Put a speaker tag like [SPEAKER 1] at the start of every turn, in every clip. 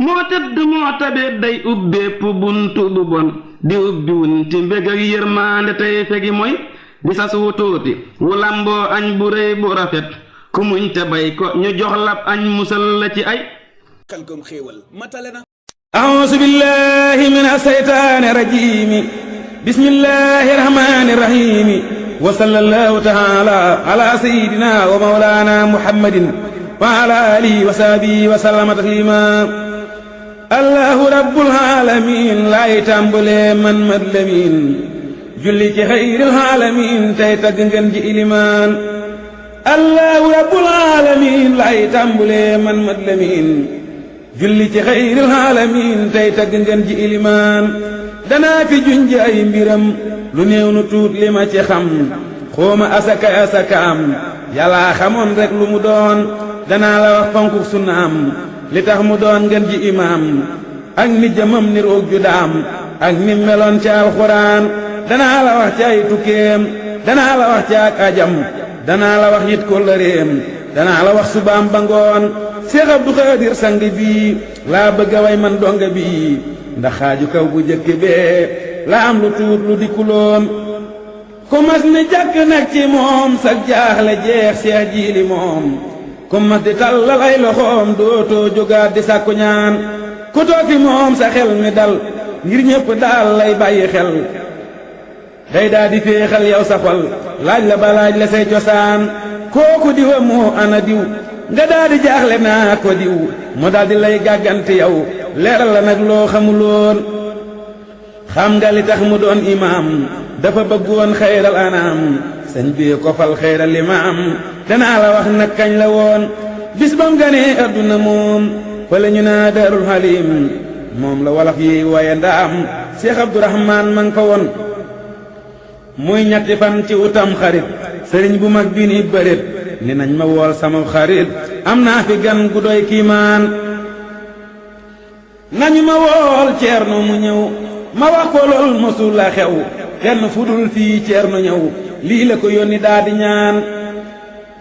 [SPEAKER 1] moo tëdd moo tabeet day ubbeepp buntu bu bon di ubbi wunti mbég ak yërmaande tey fegi mooy di sas wu tuuti wu lamboo añ bu rëy bu rafet ku muñ te bay ko ñu jox lab añ musal la ci ay
[SPEAKER 2] Khelcom xéewal matale na.
[SPEAKER 3] أعوذ بالله من الشيطان الرجيم بسم الله الرحمن الرحيم وصلى الله تعالى على سيدنا ومولانا محمد وعلى آله وصحبه وسلم تسليما الله رب العالمين لا يتامبلي من مدلمين julli ci xayril aalamiin tey tagg ngeen ji ilimaan allahu rabbul aalamiin lay tàmbulee man mat lamiin julli ci xayril aalamiin tey tagg ngeen ji ilimaan danaa fi junj ay mbiram lu néew nu tuut li ma ci xam xooma asakaam yàllaa xamoon rek lu mu doon danaa la wax fonku sunnaam li tax mu doon ngeen ji imaam ak ni jëmam ni roog ju daam ak ni meloon ci alxuraan danaa la wax ci ay tukkeem danaa la wax ci ak ajam danaa la wax yit kóllëreem danaa la wax subaam ba ngoon Seex Abdu Xaadir sang bii laa bëgg a way man donga bii ndax xaaju kaw bu jëkk bee la am lu tuut lu dikkuloon ku mas ni jàkk nag ci moom sag jaaxle jeex Seex Jiili moom ku mas di tallal ay loxoom dootoo jógaat di sàkku ñaan ku toog fi moom sa xel mi dal ngir ñépp daal lay bàyyi xel day daa di féexal yow sa xol laaj la ba laaj la say cosaan kooku diwa moo ana diw nga daa di jaaxle naa ko diw mu daal di lay gàggante yow leeral la nag loo xamuloon xam nga li tax mu doon imaam dafa bëggoon xayral anaam sëñ bi ko fal xayral imaam danaa la wax nag kañ la woon bis bam ganee adduna moom fële ñu naa daarul halim moom la wolof yi waye ndaam Seex Abdurahmaan ma nga fa woon muy ñetti fan ci utam xarit sëriñ bu mag bi ni bërit ni nañ ma wool sama xarit am naa fi gan gu doy kiimaan nañu ma wool ceerno mu ñëw ma wax ko lool mosul la xew kenn fudul fii ceerno ñëw lii la ko yónni daa di ñaan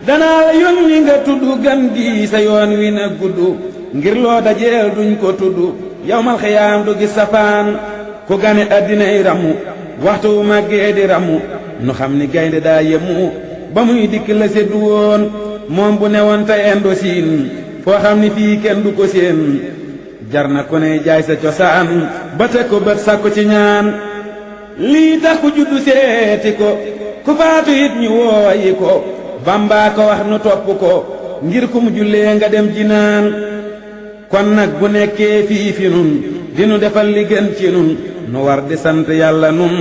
[SPEAKER 3] danaa la yónni nga tudd gan gi sa yoon wi na gudd ngir loo dajeel duñ ko tudd yawmal xiyaam du gis safaan ku gane addinay ramu waxtu wu màggee di ramu nu xam ni gaynde daa yemu ba muy dikk la seddu woon moom bu newoon te endo siin foo xam ni fii kenn du ko seen jar na ko ne jaay sa cosaan ba teg ko bët sàkku ci ñaan lii tax ku juddu seeti ko ku faatu it ñu wooyi ko Bamba ko wax nu topp ko ngir ku mu jullee nga dem jinaan kon nag bu nekkee fii fi nun dinu defal li gën ci nun nu war di sant yàlla nun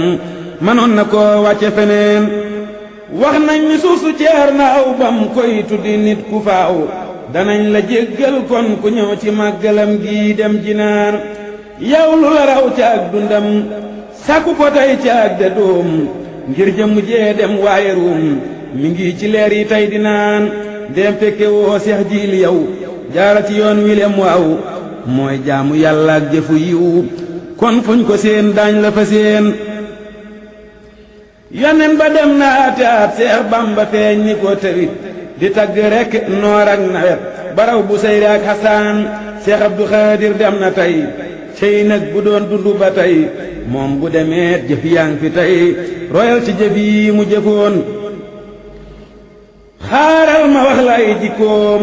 [SPEAKER 3] manoon na koo wàcce feneen wax nañ ni suusu ceer na aw bam koy tuddi nit ku faaw danañ la jéggal kon ku ñëw ci màggalam gii dem jinaan yow lu la raw ca ak dundam sàkku ko tey ca ak de doom ngir jëmm jee dem waaye ruum mi ngi ci leer yi tey di naan dem fekke woo Seex Jiili yow jaara ci yoon wi lem waaw mooy jaamu yàlla ak jëfu yiw kon fuñ ko seen daañ la fa seen yonen ba dem na ate at Seex Bamba feeñ ni ko tawit di tagg rekk noor ak nawet baraw bu seyri ak Xasaan Seex Abdu Xaadir dem na tey cey nag bu doon dundu ba tey moom bu demeet jëf yaa ngi fi tey royal ci jëf yi mu jëfoon xaaral ma wax la ay jikkoom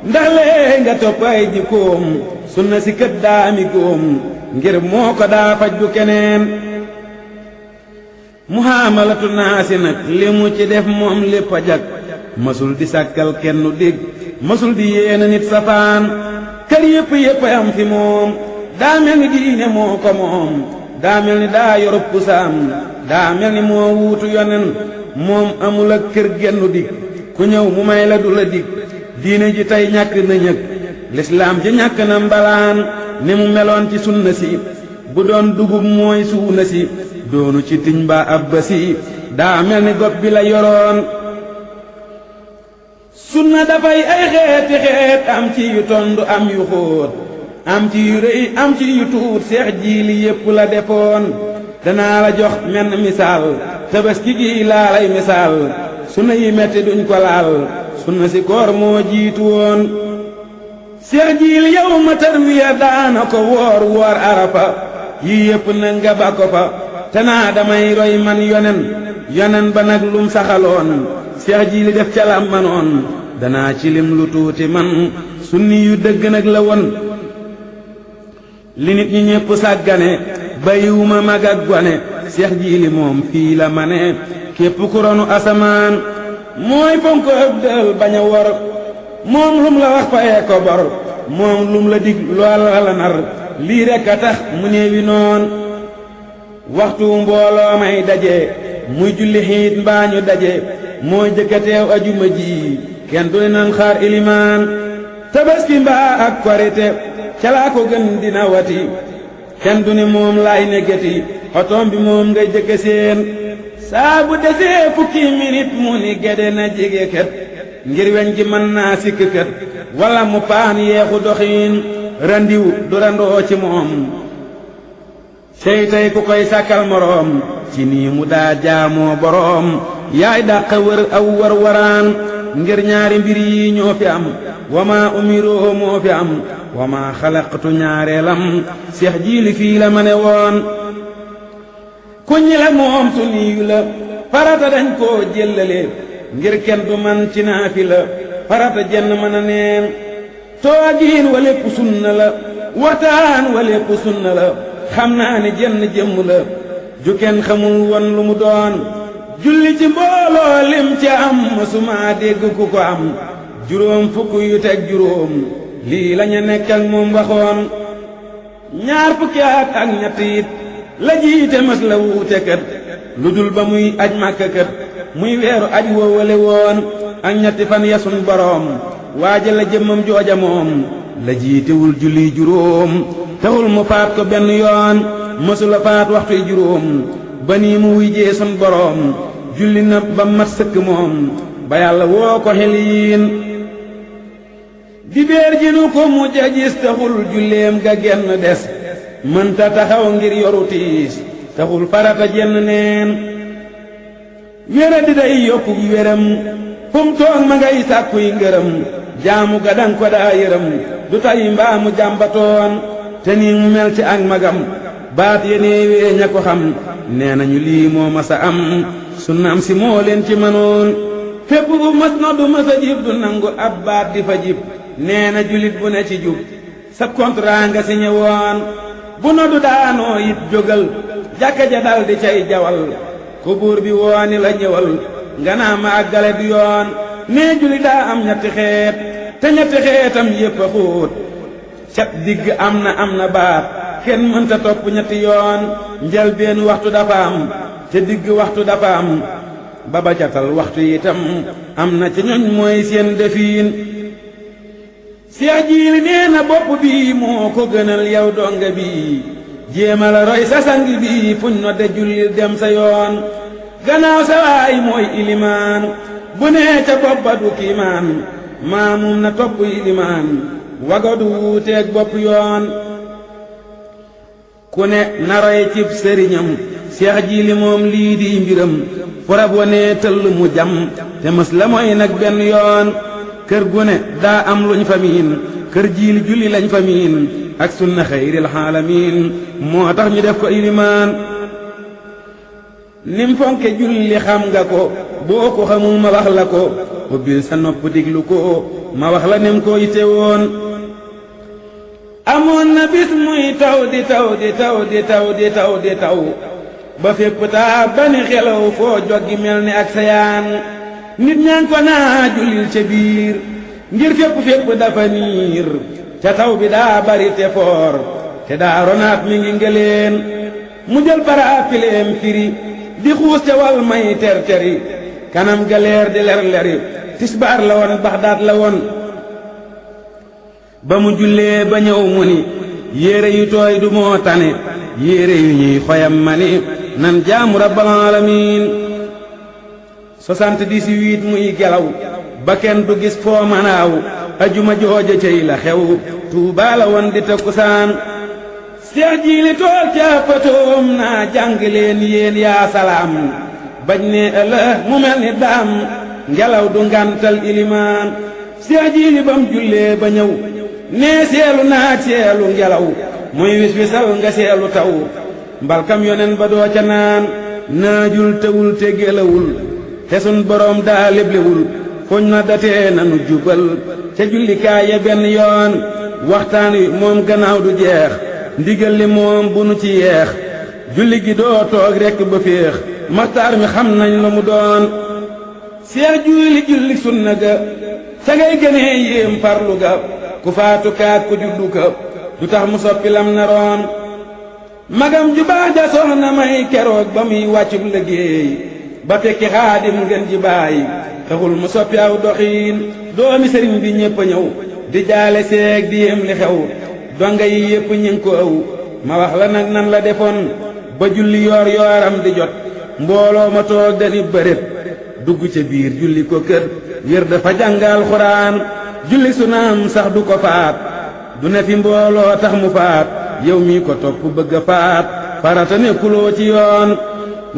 [SPEAKER 3] ndax lee nga topp ay jikkoom sunna si kët daa ami góom ngir moo ko daa faj du keneen muhaamalatu naasi nag li mu ci def moom lépp a jag mësul di sàkkal kenn dig mësul di yéena nit safaan kër yépp am fi moom daa mel ni diine moo ko moom daa mel ni daa yorub pusaam daa mel ni moo wuutu yonen moom amul ak kër gennu dig ku ñëw mu may la du la dig diine ji tey ñàkk na ñëg lislaam ji ñàkk na mbalaan ni mu meloon ci sunna si bu doon dugub mooy suuna si doonu ci tiñ ba abba si daa mel ni gopp bi la yoroon sunna dafay ay xeeti xeet am ci yu tondu am yu xóot am ci yu rëy am ci yu tuut Seex Jiili yépp la defoon danaa la jox menn misaal Tabaski gi laa lay misaal sunna yi metti duñ ko laal sunna si koor moo jiitu woon Seex Jiil yow ma tarwiya daana ko woor arafa yii yépp na nga ba ko fa te naa damay roy man yonen ba nag lum saxaloon Seex Jiili def ca lam manoon danaa ci lim lu tuuti man sunni yu dëgg nag la won li nit ñi ñépp sàggane bayiwuma mag ak gone Seex Jiili moom fii la ma ne képp ku ronu asamaan mooy fonk ëpp dël bañ a wor moom lum la wax fayee ko bor moom lum la dig loola la nar lii rekk a tax mu néewi noon waxtu mbooloo may daje muy julli xiit mbaa ñu daje mooy jëkka teew ajuma ji kenn du ne nan xaar ilimaan tabaski mbaa ak korite calaa ko gën dina wati kenn du ne moom laay neggati otoom bi moom ngay jëkka seen saa bu desee fukki minit mu ni gede na jege kët ngir weñ gi mën naa sikk kët walla mu paan yeexu doxiin randiw du randoo ci moom sey ku koy sàkkal moroom ci nii mu daa jaamoo boroom yaay dàq wër aw war waraan ngir ñaari mbir yi ñoo fi am wama umiroo moo fi am wama xalaqtu ñaareelam Seex Jiili fii la ma ne woon ku ñi la moom su niyu la farata dañ koo jëllale ngir kenn du man ci naafila farata jenn mën a neen toogiin wa lépp sunna la waxtaan wa lépp sunna la xam naa ne jenn jëmm la ju kenn xamul woon lu mu doon julli ci mbooloo lim ci am mësuma dégg ku ko am juróom fukk yu teg juróom lii lañu nekk ak moom waxoon ñaar fukki at ak ñett it la jiite mës la wuute kët lu dul ba muy aj Màkka kët muy weeru aj woowale woon ak ñetti fan yasun boroom waaja la jëmmam jooja moom la jiitewul julli juróom taxul mu faat ko benn yoon mësula faat waxtuy juróom ba nii mu wuy jee sun boroom julli na ba mat sëkk moom ba yàlla woo ko xeliin dibéer ji nu ko mujj a gis taxul julleem ga genn des mënta taxaw ngir yoru tiis taxul farata jenn neen wéra di day yokku wéram fu mu toog ma ngay sàkkuy ngërëm jaamu ga dang ko daa yërëm du tay mbaa mu jàmbatoon te nii mu mel ci ak magam baat yeneewee ña ko xam nee nañu lii moo masa am sunnaam si moo leen ci mënoon fépp bu mas no du masa jib du nangu ab baat di fa jib nee na julit bu ne ci jub sa contrat nga signé woon bu no du daanoo it jógal jàkka ja dal di cay jawal ku buur bi wooni la ñëwal nga naa ma àggale du yoon nee juli daa am ñetti xeet te ñetti xeetam yépp a xóot cat digg am na baat kenn mënta topp ñetti yoon njëlbeen waxtu dafa am te digg waxtu dafa am ba ba catal waxtu itam am na ci ñoñ mooy seen defiin Seex Jiili nee na bopp bi moo ko gënal yow donga bi jéemal roy sa sang bi fuñ no de jullil dem sa yoon gannaaw sa waay mooy ilimaan bu nee ca bopp ba du kiimaan maamum na topp ilimaan wagadu wuuteeg bopp yoon ku ne naroy cib sëriñam Seex Jiili moom lii di mbiram forab wane tëll mu jam te mës la mooy nag benn yoon kër gu ne daa am luñ fa miin kër Jiili julli lañ fa miin ak sunna xayril xaalamiin moo tax ñu def ko ilimaan nim fonke julli xam nga ko boo ko xamul ma wax la ko ubbil sa nopp diglu ko ma wax la nim ko yite woon amoon na bis muy taw di taw di taw di taw di taw di taw ba fépp taa ba ni xelaw foo joggi mel ni ak sayaan nit ñaan ko naa jullil ca biir ngir fépp dafa niir ca taw bi daa bari te foor te daa ronaat mi ngi ngeleen mu jël paraapileem firi di xuus ca wal may ter-teri kanam galeer di ler-leri tisbaar la woon Baxdaad la woon ba mu jullee ba ñëw mu ni yére yu tooy du moo tane yére yu ñuy xoyam ma ni nan jaamu rabbal alamin 78 muy gelaw ba kenn du gis foo manaaw ajuma jooja cey la xew Tuubaa la woon di takkusaan Seex Jiili tool ca patoom naa jàng leen yéen yaa salaam bañ ne ëllëg mu mel ni daam ngelaw du ngantal ilimaan Seex Jiili bam jullee ba ñëw nee seelu naaj seelu ngelaw muy wis wisal nga seelu taw mbalkam yonen ba doo ca naan naajul tewul te gelawul te sun boroom daa leblewul fuñ na datee nanu jubal ca jullikaay ya benn yoon waxtaan wi moom gannaaw du jeex ndigal li moom bu nu ci yeex julli gi doo toog rekk ba féex maxtaar mi xam nañ lu mu doon seex julli sunna ga ca ngay gënee yéem farlu ga ku faatu kaat ku juddu ka du tax mu soppi lam naroon magam ju baax ja soxna may keroog ba muy wàccub liggéey ba fekki xaadim ngeen ji baay taxul mu soppi aw doxiin doomi sëriñ bi ñépp a ñëw di jaale seeg di yéem li xew donga yi yépp ñing ko ëw ma wax la nag nan la defoon ba julli yoor yooram di jot mbooloo ma toog dani bëret dugg ca biir julli ko kër wér dafa jàngal xuraan julli su naam sax du ko faat du ne fi mbooloo tax mu faat yow mii ko topp bëgg a faat farata nekkuloo ci yoon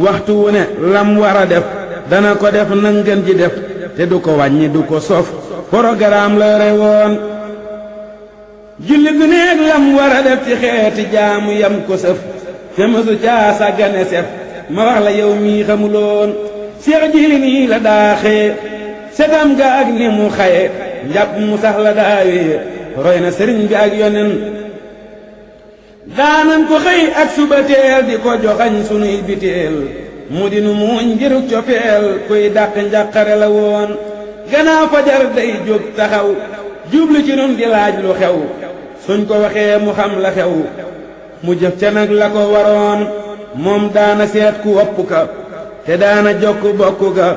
[SPEAKER 3] waxtu wu ne lam war a def dana ko def na ngeen ji def te du ko wàññi du ko sof programme la rewoon julli gu neeg lam war a def ci xeeti jaamu yam ko sëf te mësu caa sàggane sef ma wax la yow mii xamuloon seex jili nii la daa xëye setam ga ak ni mu xaye njàpp mu sax la daawee roy na sëriñ bi ak yonen daanan ko xëy ak suba teel di ko joxañ sunuy biteel mu di nu muuñ ngiruk cofeel kuy dàq njàqare la woon gannaaw fajar day jóg taxaw jublu ci nun di laaj lu xew suñ ko waxee mu xam la xew mu jëf ca nag la ko waroon moom daana seet ku wopp ka te daana jokk bokk ga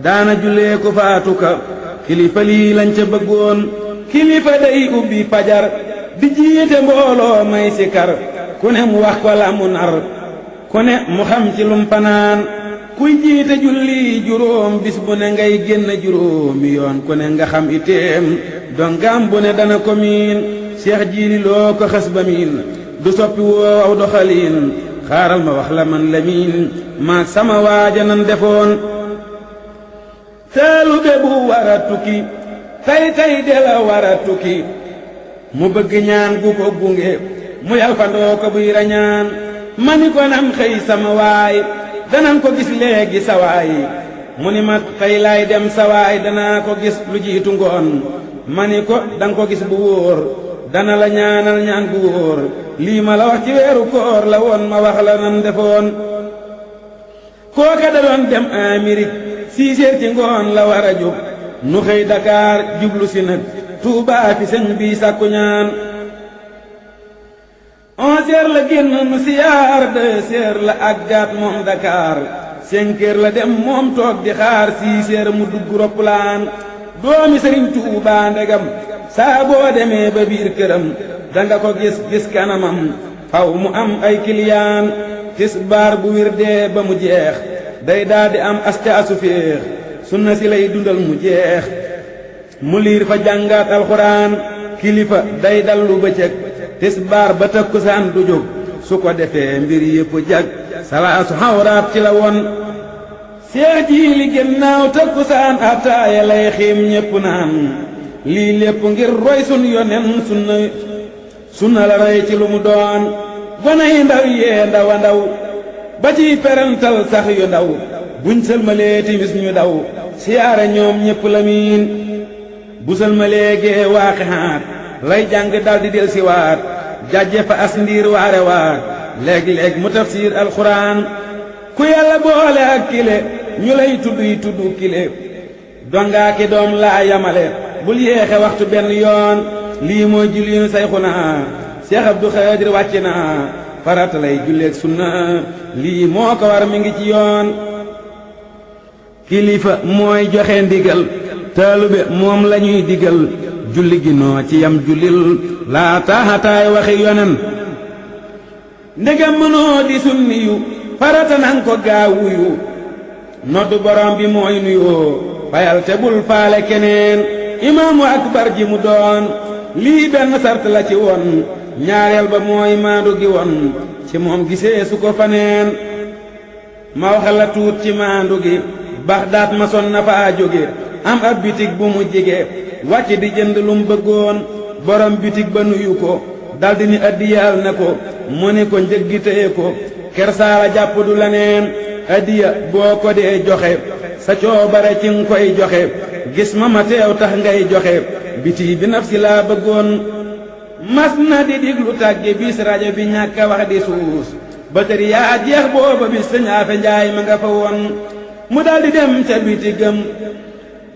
[SPEAKER 3] daana jullee ku faatu ka kilifa lii lañ ca bëggoon kilifa day ubbi fajar di jiite mbooloo may sikar ku ne mu wax ko la mu nar ku ne mu xam ci lum fanaan kuy jiite julli juróom bis bu ne ngay génn juróomi yoon ku ne nga xam iteem dongam bu ne dana ko miin seex jiili loo ko xes ba miin du soppi woo aw doxaliin xaaral ma wax la man la miin maag sama waaja nan defoon taalube bu war a tukki tay de la war a tukki mu bëgg ñaan gu ko gunge mu yalfandoo ko buy rañaan mani ko nam xëy sama waay danan ko gis léegi sawaay mu ni ma tey laay dem sawaay danaa ko gis lu jiitu ngoon mani ko danga ko gis bu wóor dana la ñaanal ñaan bu wóor lii ma la wax ci weeru koor la woon ma wax la nan defoon kooka da doon dem Amérique 6 heures ci ngoon la war a jóg nu xëy Dakar jublu si nag Tuubaa fi sëñ bi sàkku ñaan 11 heures la génn nu siyaar 2 heures la àggaat moom Dakar 5 heures la dem moom toog di xaar 6 heures mu dugg roppalaan doomi sëriñ Tuubaa ndegam saa boo demee ba biir këram danga ko gis kanamam faw mu am ay kiliyaan tisbaar bu wir dee ba mu jeex day daldi am astaasu féex sunna si lay dundal mu jeex mu liir fa jàngaat alxuraan kilifa day dallu bëccëg tisbaar ba takkusaan du jóg su ko defee mbir yépp jag salaasu xawraat ci la won seex jiili gennaaw takkusaan ataaya lay xiim ñépp naan lii lépp ngir roy sun yonen sunna la roy ci lu mu doon gone yi ndaw yee ndaw a ndaw ba ciy perantal sax yu ndaw buñ sëlmalee timis ñu daw siyaare ñoom ñépp la miin bu sëlmalee gee waaqixaat lay jàng daldi del si waat jàjje fa as ndiir waare waat léeg-léeg mu tafsiir alxuraan ku yàlla boole ak kile ñu lay tudd kile dongaa ki doom laa yamale bul yéexe waxtu benn yoon lii mooy julliinu sayxunaa Seex Abdu Xaadir wàcc na farata lay julleek sunna lii moo ko war mi ngi ci yoon kilifa mooy joxe ndigal taalube moom lañuy digal julli gi noo ci yam jullil laa taaxataay waxi yonen ndegam mënoo di sunniyu farata nan ko gaawuyu noddu borom bi mooy nuyoo fayal te bul faale keneen imaamu akbar ji mu doon lii benn sart la ci woon ñaareel ba mooy maandu gi woon ci moom gisee su ko faneen ma waxal la tuut ci maandu gi Baxdaad ma son na faa jóge am ab bitig bu mu jige wàcc di jënd lum bëggoon borom bitig ba nuyu ko daldi ni addiyaal na ko mu ni ko njëggi téye ko kersaala jàpp du laneen addiya boo ko dee joxe sa coobare ci nga koy joxe gis ma teew tax ngay joxe biti bi naf si laa bëggoon mas na di diglu tàgge bis rajo bi ñàkk a wax di suus batari yaa jeex booba bis sëñ Afe Njaay ma nga fa woon mu daldi dem ca biti gëm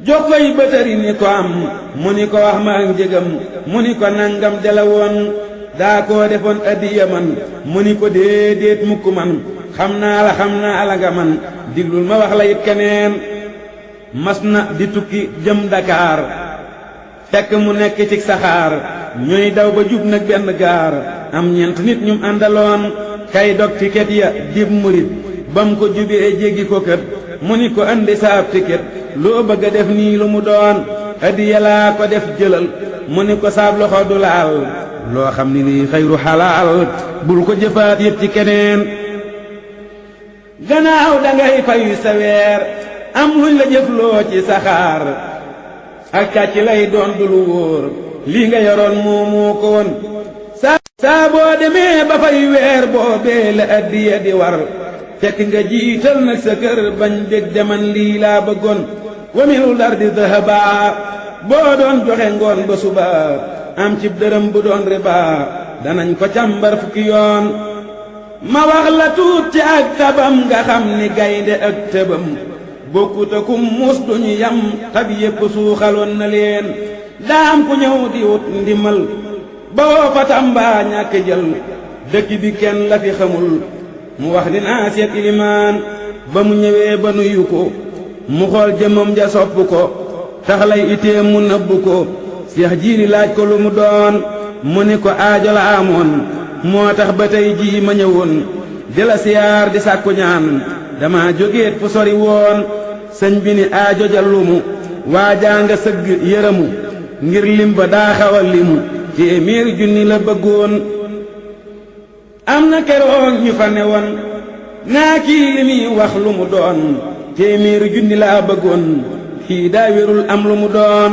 [SPEAKER 3] jox koy batari ni ko am mu ni ko wax ma ak njëgam mu ni ko nangam dela woon daa koo defoon addiya man mu ni ko déedéet mukk man xam naa la nga man diglul ma wax la it keneen mas na di tukki jëm Dakar fekk mu nekk ci saxaar ñuy daw ba jub nag benn gaar am ñeent nit ñum àndaloon kay dog tiket ya dib murit bam ko jubee jéggi ko kët mu ni ko andi saab tiket loo bëgg a def nii lu mu doon addiya laa ko def jëlal mu ni ko saab loxo du laal loo xam ni lii xayru xalaal bul ko jëfaat yit ci keneen gannaaw dangay fayu sa weer am luñ la jëfloo ci saxaar ak càcc lay doon du lu wóor lii nga yoroon moomoo ko woon saa boo demee ba fay weer boobee la addiya di war fekk nga jiital nag sa kër bañ bég deman lii laa bëggoon wamilul ardi dahaba boo doon joxe ngoon ba suba am cib dërëm bu doon riba danañ ko càmbar fukki yoon ma wax la tuut ci ak tabam nga xam ni gaynde ak tëbam bokkut akum muus duñu yam tab yépp suuxaloon na leen daam ku ñëw di wut ndimal ba woo fa Tamba ñàkk jël dëkk bi kenn la fi xamul mu wax dinaa seet ilimaan ba mu ñëwee ba nuyu ko mu xool jëmmam ja sopp ko tax lay itee mu nëbbu ko Seex Jiili laaj ko lu mu doon mu ni ko aajo la amoon moo tax ba tey jii ma ñëwoon di la siyaar di sàkku ñaan dama jógeet fu sori woon sëñ bi ni aajo ja lumu waajaa nga sëgg yërëmu ngir lim ba daa xaw a limu téeméeri junni la bëggoon am na keroog ñu fa ne woon naa kii li muy wax lu mu doon téeméeri junni laa bëggoon kii daa wérul am lu mu doon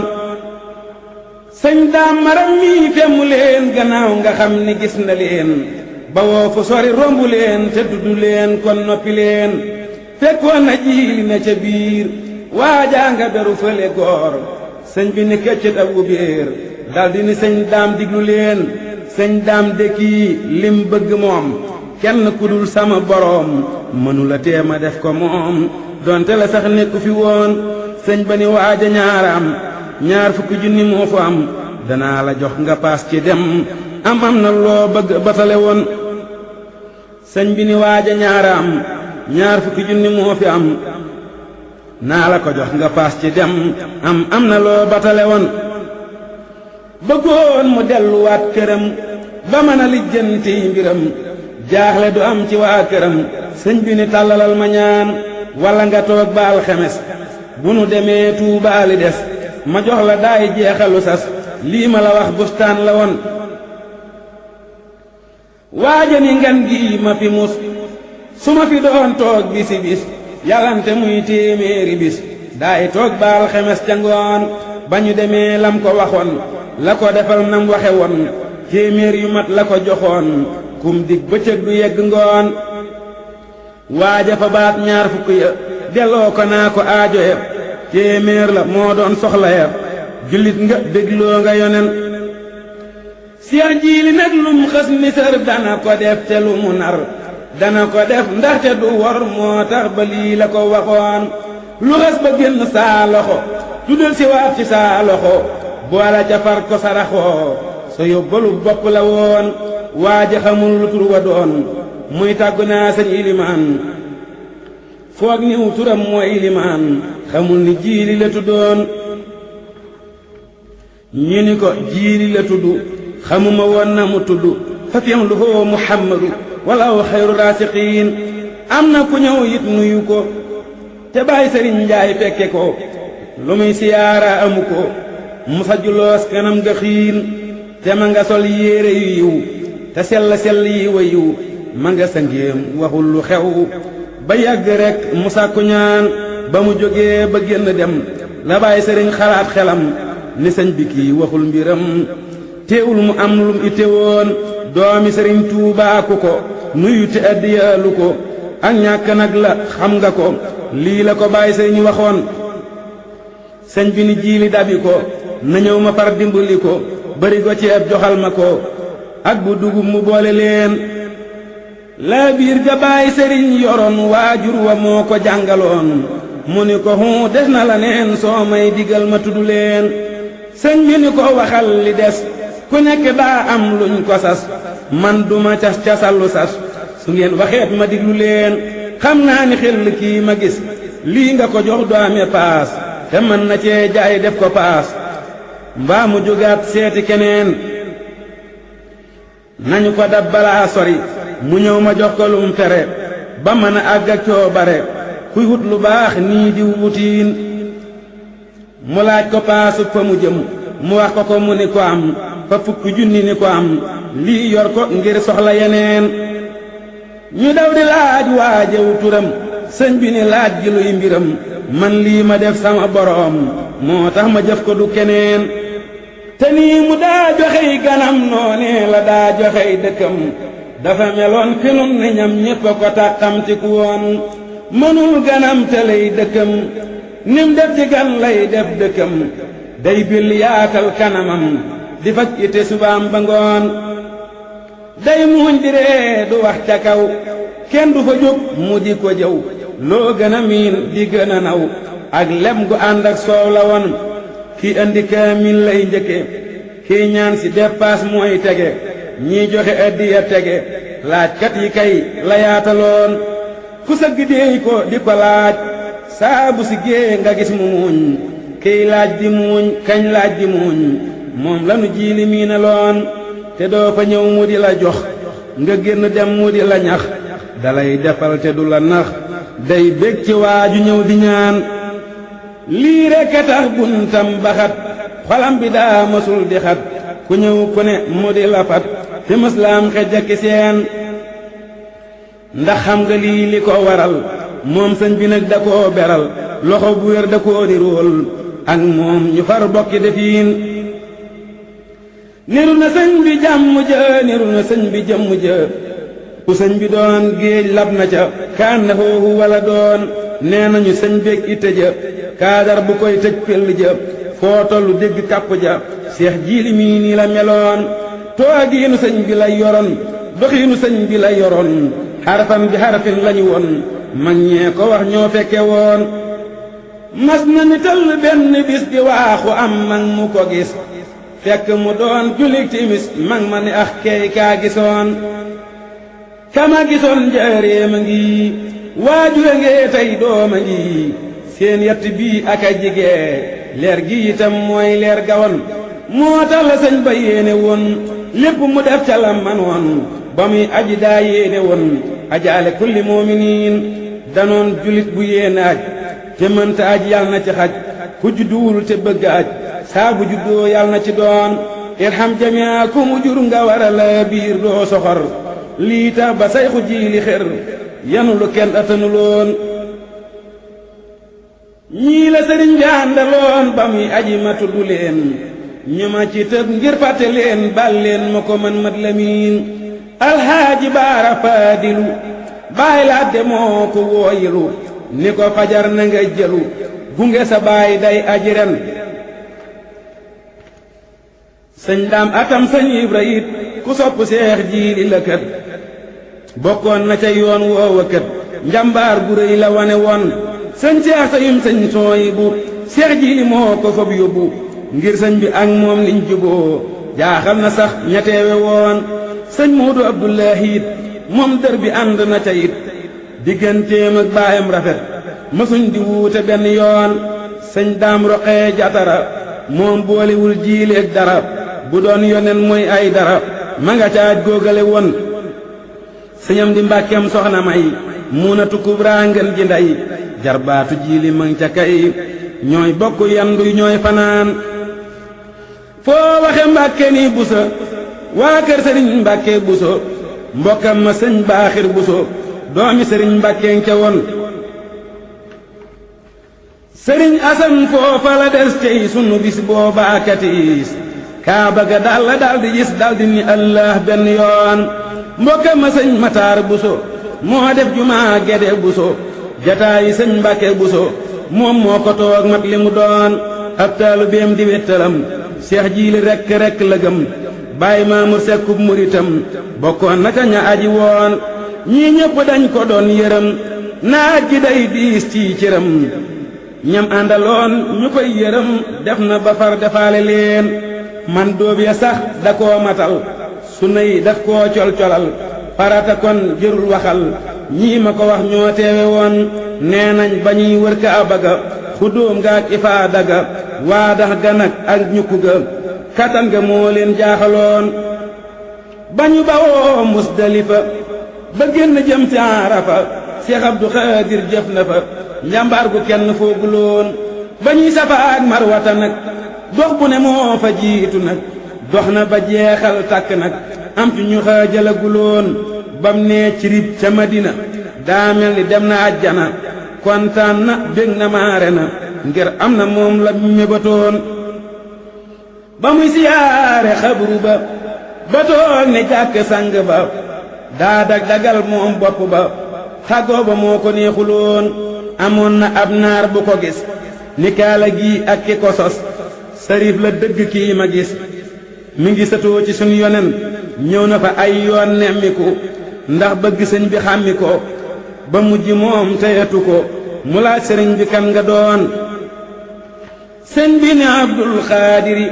[SPEAKER 3] sëñ daam maram mii femmu leen gannaaw nga xam ni gis na leen ba woo fu sori rombu leen te dudu leen kon noppi leen fekkoon na jiili na ca biir waajaa nga beru fële goor sëñ bi ni këccët ab ubéer daldi ni sëñ daam diglu leen sëñ daam dëkkii lim bëgg moom kenn ku dul sama boroom mënula teema def ko moom donte la sax nekku fi woon sëñ ba ni waaja ñaaraam ñaar fukki junni moo fa am danaa la jox nga paas ci dem am na loo bëgg batale woon sëñ bi ni waaja ñaaraam ñaar fukki junni moo fi am naa la ko jox nga paas ci dem am na loo batale woon bëggoon mu delluwaat këram ba mën a lijjanti mbiram jaaxle du am ci waa këram sëñ bi ni tàllalal ma ñaan walla nga toog ba alxemes bu nu demee Tuubaa li des ma jox la daay jeexalu sas lii ma la wax bustaan la woon waaja ni ngan gi ma fi mus su ma fi doon toog bisi bis yàllante muy téeméeri bis daay toog ba alxemes ca ngoon ba ñu demee lam ko waxoon la ko defal nam waxe woon téeméer yu mat la ko joxoon kum dig bëccëg du yegg ngoon waaja fa baat ñaar fukk ya delloo ko naa ko aajo ya téeméer la moo doon soxla ya jullit nga dégloo nga yonen Seex Jiili nag lum xës nisar dana ko def te lu mu nar dana ko def ndaxte du wor moo tax ba lii la ko waxoon lu xës ba génn saa loxo tuddal si waat ci saa loxo boole ca far ko saraxoo sa yóbbalu bopp la woon waaja xamul lu tur wa doon muy tàggu naa sëñ ilimaan foog niw turam mooy ilimaan xamul ni Jiili la tuddoon ñu ni ko Jiili la tudd xamuma woon na mu tudd fa fiyam lu hoo Muhammadu wala aw xayru raasiqiin am na ku ñëw it nuyu ko te bàyyi sëriñ Njaay fekke ko lu muy siyaara amu ko mu sajjuloos kanam nga xiin te ma nga sol yéere yu yiw te sell yi wa yiw ma nga sangéem waxul lu xew ba yàgg rek mu sàkku ñaan ba mu jógee ba génn dem la bàyyi sëriñ xalaat xelam ni sëñ bi kii waxul mbiram teewul mu am lum itte woon doomi sëriñ Tuubaa ku ko nuyu te addiyaalu ko ak ñàkk nag la xam nga ko lii la ko bàyyi sëriñ waxoon sëñ bi ni jiili dabi ko na ñëw ma far dimbali ko bari ko ceeb joxal ma ko ak bu dugub mu boole leen laa biir ga bàyyi sëriñ yoroon waajur wa moo ko jàngaloon mu ni ko des na la neen soo may digal ma tudd leen sëñ bi ni ko waxal li des ku nekk daa am luñ ko sas man duma cas-casallu sas su ngeen waxeet ma diglu leen xam naa ni xel kii ma gis lii nga ko jox doome paas te mën na cee jaay def ko paas mbaa mu jógaat seeti keneen nañu ko dab balaa sori mu ñëw ma jox ko lum tere ba mën a àgg ak coobare kuy wut lu baax nii di wutiin mu laaj ko paasu fa mu jëm mu wax ko mu ni ko am fa fukki junni ni ko am lii yor ko ngir soxla yeneen ñu daw di laaj waajew turam sëñ bi ni laaj gi luy mbiram man lii ma def sama boroom moo tax ma jëf ko du keneen te nii mu daa joxey ganam noonee la daa joxey dëkkam dafa meloon fi nun ni ñam ñépp ko tàqamti ku woon mënul ganam te lay dëkkam nim def ci gan lay def dëkkam day bil yaatal kanamam di faj ite subaam ba ngoon day muuñ di ree du wax ca kaw kenn du fa jóg mu di ko jëw loo gën a miin di gën a naw ak lem gu ànd ak soow la woon kii andi kaamil lay njëkke kii ñaan si dépasse mooy tege ñii joxe addiya tege laajkat yi kay la yaataloon ku sëgg déey ko di ko laaj saabu si gée nga gis mu muuñ kiy laaj di muuñ kañ laaj di muuñ moom lanu jiili miinaloon te doo fa ñëw mu di la jox nga génn dem mu di la ñax dalay defal te du la nax day bég ci waaju ñëw di ñaan lii rekk a tax buntam baxat xolam bi daa mësul di xat ku ñëw ku ne mu di la fat te mës la am xej ak seen ndax xam nga lii li ko waral moom sëñ bi nag da koo beral loxo bu wér da koo nirool ak moom ñu far bokki defiin niru na sëñ bi jàmm ja niru na sëñ bi jëmm ja ku sëñ bi doon géej lab na ca kaan na foofu wala doon nee nañu sëñ beeg itte ja kaadar bu koy tëj pell ja foo tollu dégg kàpp ja seex jiili mii nii la meloon toogiinu sëñ bi la yoroon doxiinu sëñ bi la yoroon xarfam bi xarfin lañu woon mag ñee ko wax ñoo fekke woon mas na ni tëll benn bis di waaxu am mag mu ko gis fekk mu doon julik timis mag ma ni ax key kaa gisoon kama gisoon njaareema ngi waajure ngee tey dooma ngi seen yett bii ak a jigee leer gi itam mooy leer gawoon moo tax la sëñ ba yéene woon lépp mu def ca la man woon ba muy aji daa yéene woon ajaale kulli muuminiin danoon julit bu yéene aj te mënta aj yal na ci xaj ku judduwul te bëgg aj saa bu juddoo yal na ci doon irham jamia ku mu jur nga wara la biir doo soxor lii tax ba sayxu jiili xër yanu lu kenn atanuloon ñii la sëriñ bi àndaloon ba muy aji ma tudd leen ñu ma ci tëb ngir fàtte leen bal leen ma ko man mat lamiin alxaaji baara faadilu baay laadde moo ko wooyilu ni ko fajar na nga jëlu gunge sa baay day aji ren sëñ daam atam sëñ ibra it ku sopp seex jiili la kët bokkoon na ca yoon woowa kët njambaar gu rëy la wane woon sëñ seex sayum sëñ sooyibu seex jiili moo ko fob yóbbu ngir sëñ bi ak moom niñ juboo jaaxal na sax ñeteewe woon sëñ Moodu Abdullahi it moom dër bi ànd na ca it digganteem ak baayam rafet mësuñ di wuute benn yoon sëñ daam roqee jatara moom boolewul jiileeg dara bu doon yonen mooy ay dara ma nga caaj góogale woon sëñam di mbàkkeem soxna may muunatu kubraa ngeen ji ndey jarbaatu jiili mang ca kay ñooy bokk yandu ñooy fanaan foo waxe mbàkke ni busa waa kër sëriñ mbàkke buso mbokkam ma sëñ baaxir buso doomi sëriñ mbàkkeen ca woon sëriñ asan foofa la des cey sunu bis boobaa katiis kaaba ga dal di gis dal di ni allah benn yoon mbokka ma sëñ Mataar Buso moo def jumaa Gede Buso jataayi sëñ Mbàkke Buso moom moo ko toog mat li mu doon ab taalibeem di wettalam seex jiili rekk la gëm Baay Maamur Sekkub muritam bokkoon na ca ña aji woon ñii ñépp dañ ko doon yërëm naaj gi day diis ci cëram ñam àndaloon ñu koy yërëm def na ba far defaale leen man dóob ya sax da koo matal sunna yi daf koo col-colal farata kon jërul waxal ñii ma ko wax ñoo teewe woon nee nañ ba ñuy wër Kaaba ga xudóom ga ak ifaada ga waadax ga nag ak ñukku ga katan ga moo leen jaaxaloon ba ñu bawoo Musdalifa ba génn jëm ci Arafa Seex Abdu Xaadir jëf na fa njàmbaar gu kenn fooguloon ba ñuy Safa ak Marwata nag dox bu ne moo fa jiitu nag dox na ba jeexal tàkk nag am ci ñu xaajalaguloon bam nee ci rib ca Madina daa mel ni dem na àjjana kontaan na bég na maare na ngir am na moom la mébatoon ba muy siyaare xabru ba toog ne jàkk sang ba daa dagal moom bopp ba tàggoo ba moo ko neexuloon amoon na ab naar bu ko gis ni kaala gi ak ki ko sos sarif la dëgg kii ma gis mi ngi satoo ci sunu yonen ñëw na fa ay yoon nemmiku ndax bëgg sëñ bi xàmmi ko ba mujj moom teyatu ko mu laaj sëriñ bi kan nga doon sëñ bi ne Abdul Xaadiri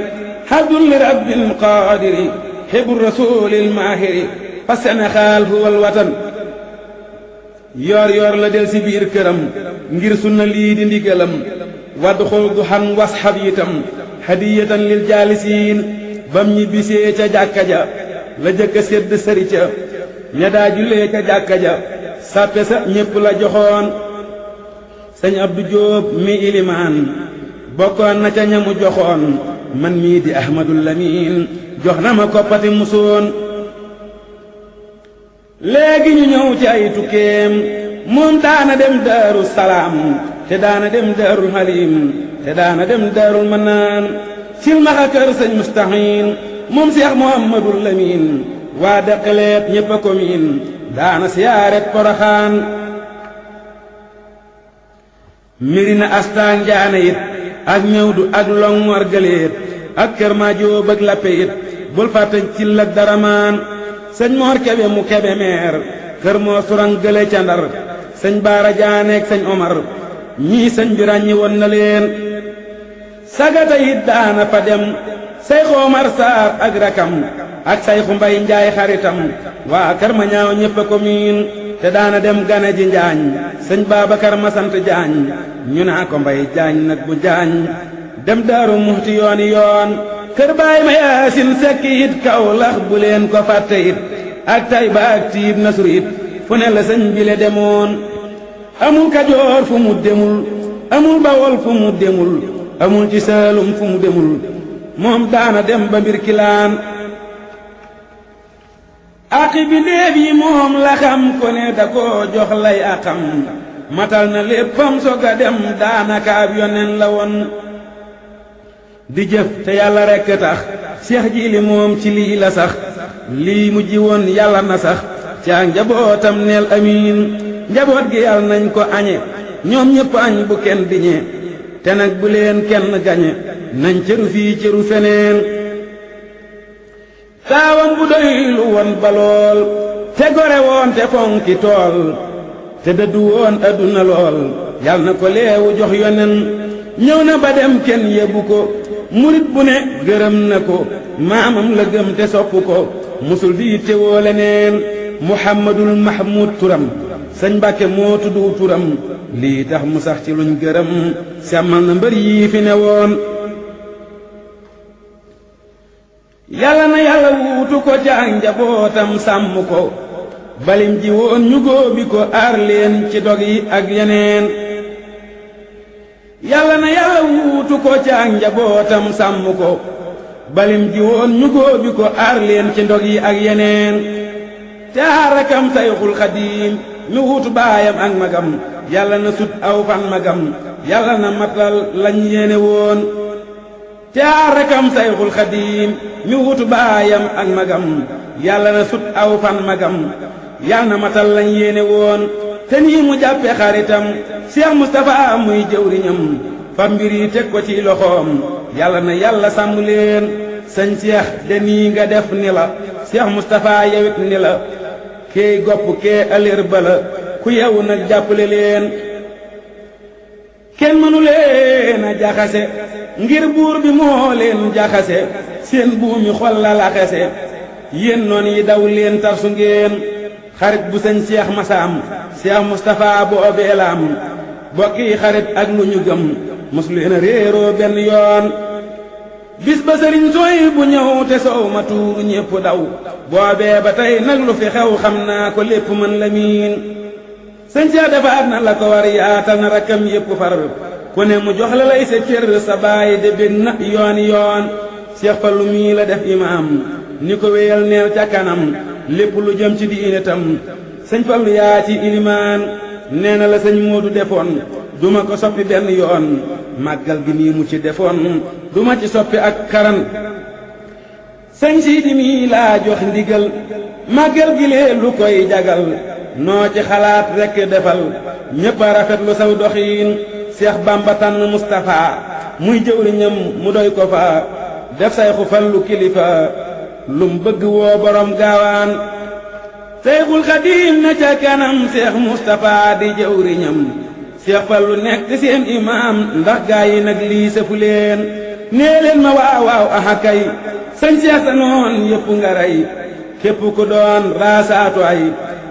[SPEAKER 3] habdul li rabbil qaadiri xibru rasulil maahiri fa Sénégal huwal watan yoor la del si biir këram ngir sunna lii di ndigalam wadd xol du xan wasxab yitam hadiyatan lil jaalisiin bam ñi bisee ca jàkka ja la jëkka sédd sëri ca ña daa jullee ca jàkka ja sàppe sa ñépp la joxoon sëñ Abdu Jóob mi ilimaan bokkoon na ca ñamu joxoon man mii di Ahmadul Lamin jox na ma koppati musoon léegi ñu ñëw ci ay tukkeem moom daana dem Daaru Salaam te daana dem Daarul Halim te daana dem Daarul Manaan silmaxa kër sëñ Mustahin moom Seex Muhammadul Lamin waa dëkkaleet ñépp a ko miin daana siyaaret Poroxaan Mirina Astaan Njaane it ak ñëwdu ak Longor gëleet ak kër Maajóob ak Lappe it bul fàtte Cil ak Daramaan sëñ Moor Kebe mu Kebe meer kër moo surang gële ca Ndar sëñ Baara Jaaneek sëñ Omar ñii sëñ bi ràññi woon na leen sagata it daana fa dem Sayxu Omar Saar ak rakam ak Sayxu Mbay Njaay xaritam waa kër ma ñaaw ñépp a ko miin te daana dem gane ji njaañ sëñ Baabakar ma sant Jaañ ñu naa ko Mbay Jaañ nag bu Jaañ dem Daaru Muxti yooni yoon kër baay ma Yaasin Sekk it Kawlax bu leen ko fàtte it ak Tayba ak Tiib Nasru it fu ne la sëñ bi le demoon amul Kajoor fu mu demul amul Bawol fu mu demul amul ci Saalum fu mu demul moom daana dem ba mbir kilaan aqi bi ndéef yi moom la xam ko ne da koo jox lay aqam matal na léppam soga dem daanaka ab yonen la woon di jëf te yàlla rekk tax Seex Jiili moom ci lii la sax lii mu ji woon yàlla na sax ca njabootam neel amiin njaboot gi yàlla nañ ko añe ñoom ñépp añ bu kenn diñe te nag bu leen kenn gañe nañ cëru fii cëru feneen taawam bu doylu woon ba lool te gore woon te fonki tool te dëddu woon adduna lool yal na ko leewu jox yonen ñëw na ba dem kenn yebbu ko murit bu ne gërëm na ko maamam la gëm te sopp ko musul di yittewoo leneen Muhammadul Mahmud turam sëñ Mbàkke moo tuddu turam lii tax mu sax ci luñ gërëm semmal na mbër yii fi ne woon yàlla na yàlla wuutu ko ca ak njabootam sàmm ko balim ji woon ñu góobi ko aar leen ci dog yi ak yeneen yàlla na yàlla wuutu ko ca ak njabootam sàmm ko balim ji woon ñu góobi ko aar leen ci ndog yi ak yeneen te aar rakam Sayxul Xadiim mi wuutu baayam ak magam yàlla na sut aw fan magam yàlla na matal lañ yéene woon caar rekam sayxul xadiim mi wutu baayam ak magam yàlla na sut aw fan magam yàlla na matal lañ yéene woon te nii mu jàppe xaritam Cheikh Moustapha muy jëwriñam fa mbir yi teg ko ci loxoom yàlla na yàlla sàmm leen sëñ Cheikh de nii nga def ni la Cheikh Moustapha yewit ni la kéey gopp kee aleer bala ku yewu nag jàppale leen kenn mënu leen a jaxase ngir buur bi moo leen jaxase seen buumi xol la laxase yéen noon yi daw leen tarsu ngeen xarit bu sëñ Cheikh Massam Cheikh Moustapha boobee la am bokki xarit ak lu ñu gëm mos leen a réeroo benn yoon bis ba sëriñ sooy bu ñëw te soow ma tuuru ñépp daw boobee ba tey nag lu fi xew xam naa ko lépp mën la miin sëñ Cheikh defaat na la ko war yaatal na rakkam yépp far ku ne mu jox la lay sa cër sa baay de bég na yooni yoon Cheikh Fallu mii la def imaam ni ko wéyal neel ca kanam lépp lu jëm ci diine tam sëñ Fallu yaa ci ilimaan nee na la sëñ Moodu defoon duma ko soppi benn yoon màggal gi nii mu ci defoon duma ci soppi ak karan sëñ Siidi mii laa jox ndigal màggal gi lee lu koy jagal noo ci xalaat rekk defal ñépp a rafet lu saw doxiin Seex Bamba tànn Mustapha muy jëwriñam mu doy ko fa def Sayxu Fallu kilifa lum bëgg woo borom gaawaan Sayxul Xadiim na ca kanam Seex Mustapha di jëwriñam Seex Fallu nekk seen imaam ndax gaa yi nag lii sëfu leen nee leen ma waaw waaw aha kay sëñ Seex sa noon yépp nga rey képp ku doon raasaatu ay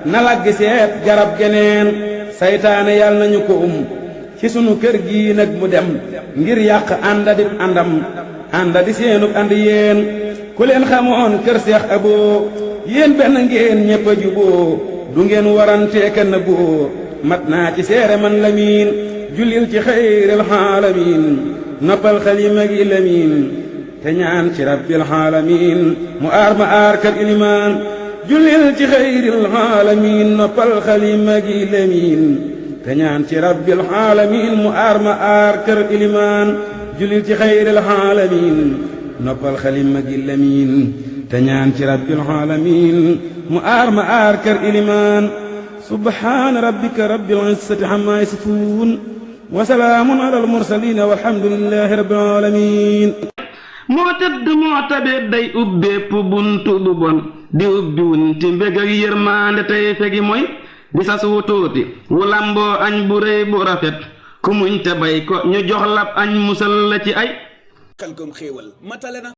[SPEAKER 3] na laggi seet garab geneen saytaane yàlla nañu ko ci sunu kër gii nag mu dem ngir yàq ànda di àndam ànda di seenub ànd yéen ku leen xamoon kër Seex Aboo yéen benn ngeen ñépp a juboo du ngeen warantee kenn boo mat naa ci seere man Lamin jullil ci xayril xaalamiin noppal xalima gi Lamin te ñaan ci rabbil xaalamiin mu aar ma aar kër ilimaan jullil ci xayril xaalamiin noppal xalima gi Lamin te ñaan ci rabbil xaalamiin mu aar ma aar kër ilimaan jullil ci xayril xaalamiin noppal xalima gi Lamin te ñaan ci rabbil xaalamiin mu aar ma aar kër ilimaan subhaana rabbika rabbil izzati ammaa yasifuun wa salaamun alal mursaliin walhamdulillaahi rabbil aalamiin
[SPEAKER 1] moo tëdd moo tabeet day ubbeepp buntu bu bon di ubbi wunti mbég ak yërmaande tey fegi mooy di sas wu tuuti wu lamboo añ bu rëy bu rafet ku muñ te bay ko ñu jox lab añ musal la ci ay
[SPEAKER 2] Kalkom xéewal matale na